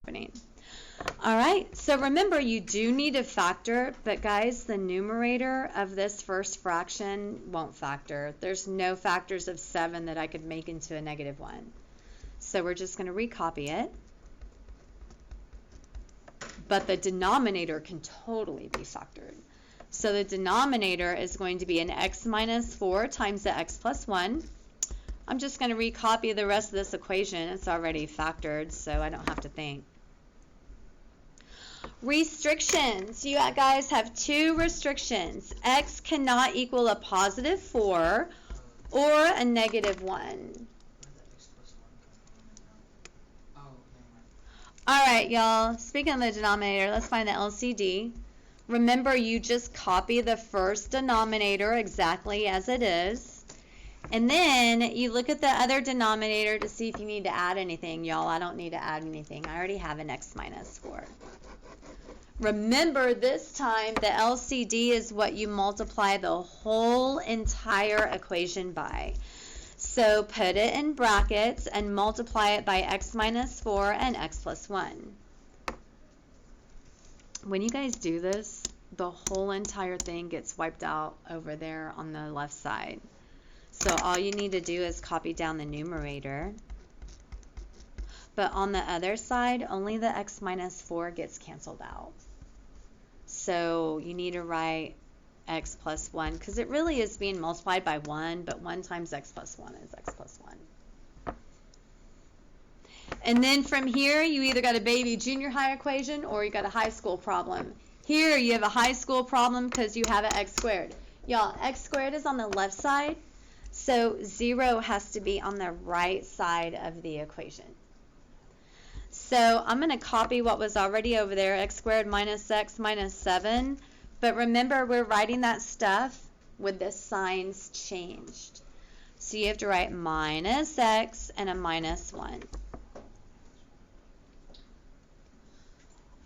happening. All right, so remember you do need to factor, but guys, the numerator of this first fraction won't factor. There's no factors of 7 that I could make into a -1. So we're just going to recopy it. But the denominator can totally be factored. So the denominator is going to be an x minus 4 times the x plus 1. I'm just going to recopy the rest of this equation. It's already factored, so I don't have to think. Restrictions. You guys have 2 restrictions. X cannot equal a positive 4 or a -1. All right, y'all. Speaking of the denominator, let's find the LCD. Remember, you just copy the first denominator exactly as it is. And then you look at the other denominator to see if you need to add anything. Y'all, I don't need to add anything. I already have an x minus 4. Remember, this time the LCD is what you multiply the whole entire equation by. So put it in brackets and multiply it by x minus 4 and x plus 1. When you guys do this, the whole entire thing gets wiped out over there on the left side. So all you need to do is copy down the numerator. But on the other side, only the x minus 4 gets canceled out. So you need to write x plus 1, because it really is being multiplied by 1, but 1 times x plus 1 is x plus 1. And then from here, you either got a baby junior high equation or you got a high school problem. Here you have a high school problem because you have an x squared. Y'all, x squared is on the left side, so 0 has to be on the right side of the equation. So I'm going to copy what was already over there, x squared minus x minus 7. But remember, we're writing that stuff with the signs changed. So you have to write minus x and a minus 1.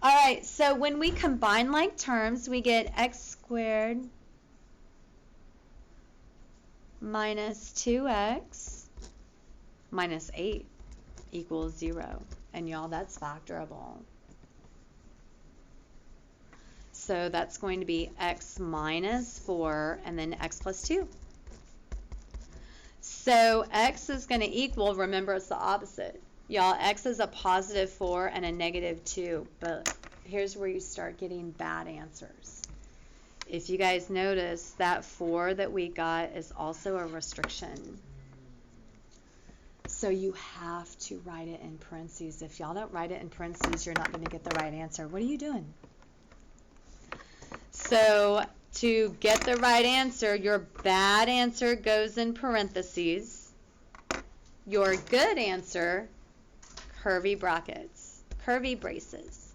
All right, so when we combine like terms, we get x squared minus 2x minus 8 equals 0. And y'all, that's factorable. So that's going to be x minus 4 and then x plus 2. So x is going to equal, remember it's the opposite. Y'all, x is a positive 4 and a -2. But here's where you start getting bad answers. If you guys notice, that 4 that we got is also a restriction. So you have to write it in parentheses. If y'all don't write it in parentheses, you're not going to get the right answer. What are you doing? So to get the right answer, your bad answer goes in parentheses. Your good answer, curvy brackets, curvy braces.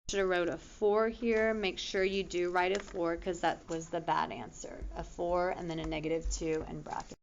Should have wrote a 4 here. Make sure you do write a 4 because that was the bad answer. A 4 and then a -2 in brackets.